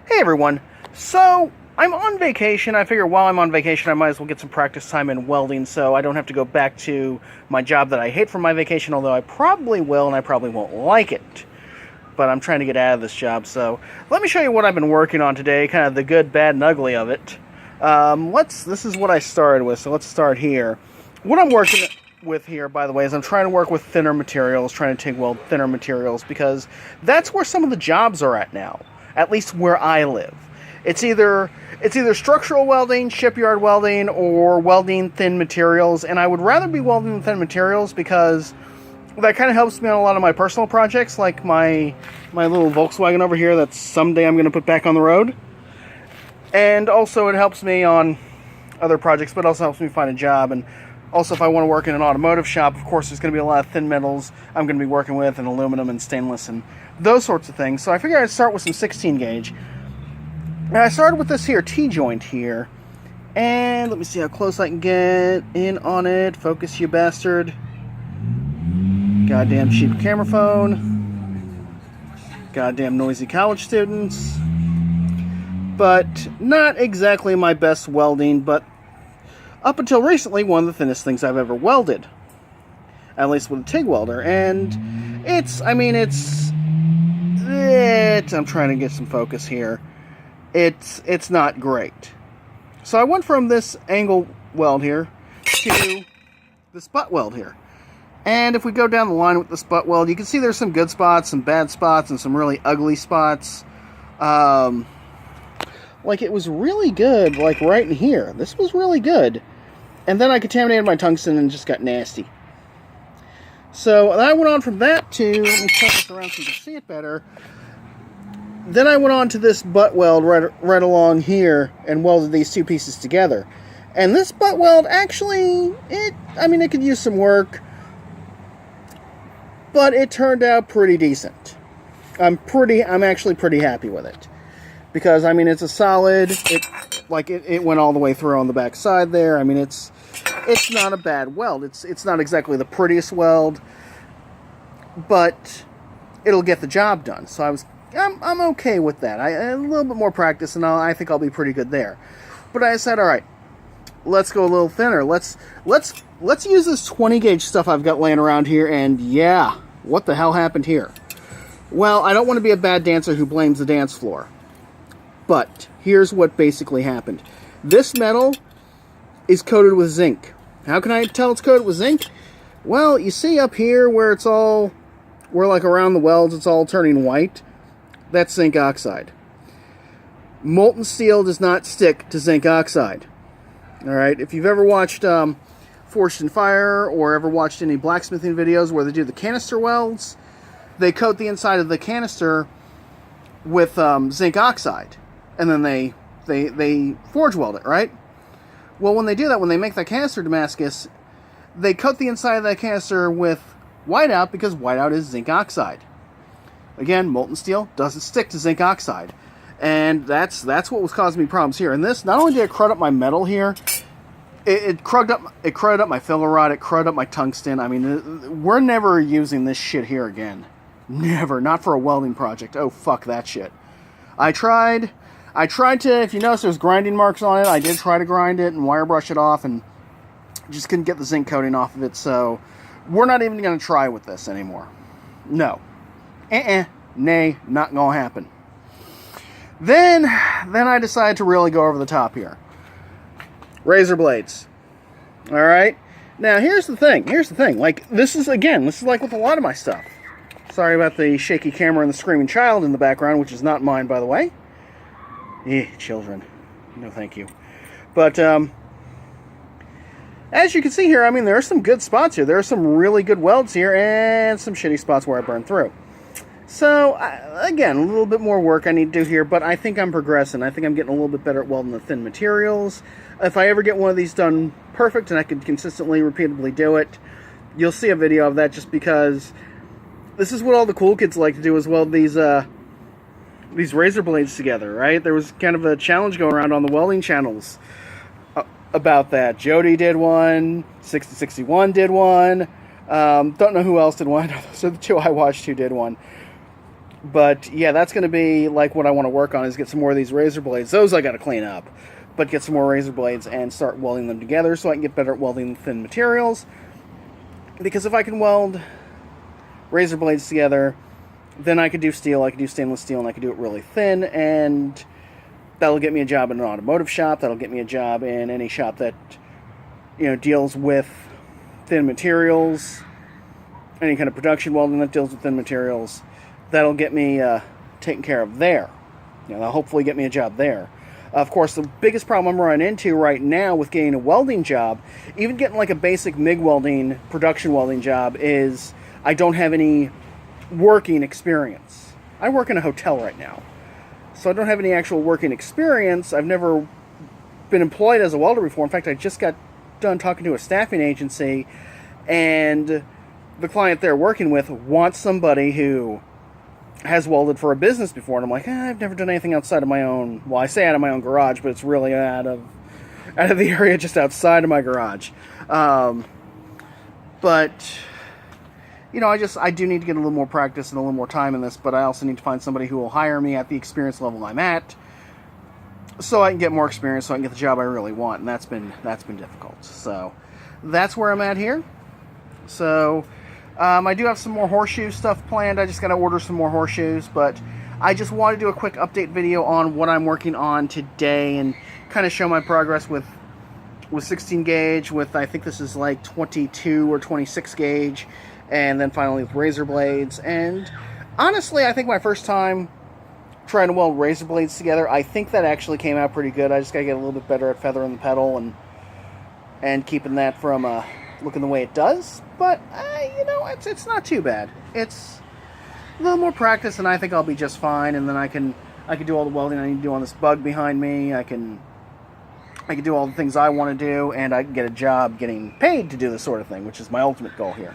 Hey everyone, so I'm on vacation. I figure while I'm on vacation I might as well get some practice time in welding so I don't have to go back to my job that I hate for my vacation, although I probably will and I probably won't like it. But I'm trying to get out of this job, so let me show you what I've been working on today, kind of the good, bad, and ugly of it. This is what I started with, so let's start here. What I'm working with here, by the way, is I'm trying to work with thinner materials, trying to TIG weld thinner materials, because that's where some of the jobs are at now. At least where I live. It's either structural welding, shipyard welding, or welding thin materials, and I would rather be welding thin materials because that kind of helps me on a lot of my personal projects, like my little Volkswagen over here that someday I'm going to put back on the road. And also it helps me on other projects, but also helps me find a job. And also if I want to work in an automotive shop, of course there's going to be a lot of thin metals I'm going to be working with, and aluminum and stainless and those sorts of things. So I figured I'd start with some 16 gauge. And I started with this here T-joint here. And let me see how close I can get in on it. Focus, you bastard. Goddamn cheap camera phone. Goddamn noisy college students. But not exactly my best welding, but up until recently, one of the thinnest things I've ever welded. At least with a TIG welder. And I'm trying to get some focus here. It's not great. So I went from this angle weld here to this butt weld here. And if we go down the line with this butt weld, you can see there's some good spots, some bad spots, and some really ugly spots. Like it was really good, like right in here. This was really good. And then I contaminated my tungsten and just got nasty. So I went on from that to, let me turn this around so you can see it better. Then I went on to this butt weld right along here and welded these two pieces together. And this butt weld actually, it could use some work, but it turned out pretty decent. I'm actually pretty happy with it. Because, it's a solid, it went all the way through on the back side there. It's not a bad weld. It's not exactly the prettiest weld, but it'll get the job done. So I'm okay with that. A little bit more practice, and I think I'll be pretty good there. But I said, all right, let's go a little thinner. Let's use this 20 gauge stuff I've got laying around here. And yeah, what the hell happened here? Well, I don't want to be a bad dancer who blames the dance floor. But here's what basically happened. This metal is coated with zinc. How can I tell it's coated with zinc? Well, you see up here where around the welds it's all turning white? That's zinc oxide. Molten steel does not stick to zinc oxide. Alright, if you've ever watched Forged in Fire or ever watched any blacksmithing videos where they do the canister welds, they coat the inside of the canister with zinc oxide. And then they forge weld it, right? Well, when they do that, when they make that canister Damascus, they coat the inside of that canister with whiteout because whiteout is zinc oxide. Again, molten steel doesn't stick to zinc oxide. And that's what was causing me problems here. And this, not only did it crud up my metal here, it cruded up my filler rod, it cruded up my tungsten. We're never using this shit here again. Never. Not for a welding project. Oh, fuck that shit. I tried to, if you notice there's grinding marks on it, I did try to grind it and wire brush it off and just couldn't get the zinc coating off of it, so we're not even going to try with this anymore. No. Nay, not going to happen. Then I decided to really go over the top here. Razor blades. Alright? Now, here's the thing. Like, this is like with a lot of my stuff. Sorry about the shaky camera and the screaming child in the background, which is not mine, by the way. Children. No, thank you. But, as you can see here, there are some good spots here. There are some really good welds here, and some shitty spots where I burned through. So, again, a little bit more work I need to do here, but I think I'm progressing. I think I'm getting a little bit better at welding the thin materials. If I ever get one of these done perfect, and I can consistently, repeatedly do it, you'll see a video of that just because this is what all the cool kids like to do, is weld these razor blades together, right? There was kind of a challenge going around on the welding channels about that. Jody did one, 6061 did one, don't know who else did one. Those are the two I watched who did one. But yeah, that's going to be like what I want to work on, is get some more of these razor blades. Those I got to clean up, but get some more razor blades and start welding them together so I can get better at welding thin materials. Because if I can weld razor blades together, then I could do steel, I could do stainless steel, and I could do it really thin, and that'll get me a job in an automotive shop. That'll get me a job in any shop that, you know, deals with thin materials, any kind of production welding that deals with thin materials. That'll get me taken care of there. You know, that'll hopefully get me a job there. Of course, the biggest problem I'm running into right now with getting a welding job, even getting like a basic MIG welding, production welding job, is I don't have any working experience. I work in a hotel right now, so I don't have any actual working experience. I've never been employed as a welder before. In fact, I just got done talking to a staffing agency, and the client they're working with wants somebody who has welded for a business before, and I'm like, I've never done anything outside of my own, well, I say out of my own garage, but it's really out of the area just outside of my garage. But you know, I do need to get a little more practice and a little more time in this, but I also need to find somebody who will hire me at the experience level I'm at, so I can get more experience, so I can get the job I really want, and that's been difficult. So that's where I'm at here. So I do have some more horseshoe stuff planned. I just got to order some more horseshoes, but I just want to do a quick update video on what I'm working on today and kind of show my progress with 16 gauge, with, I think this is like 22 or 26 gauge, and then finally with razor blades. And honestly, I think my first time trying to weld razor blades together, I think that actually came out pretty good. I just got to get a little bit better at feathering the pedal and keeping that from looking the way it does. But you know, it's not too bad. It's a little more practice, and I think I'll be just fine. And then I can do all the welding I need to do on this bug behind me. I can do all the things I want to do, and I can get a job getting paid to do this sort of thing, which is my ultimate goal here.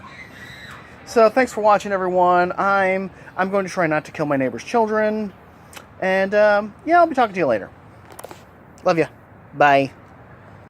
So thanks for watching, everyone. I'm going to try not to kill my neighbor's children, and yeah, I'll be talking to you later. Love ya. Bye.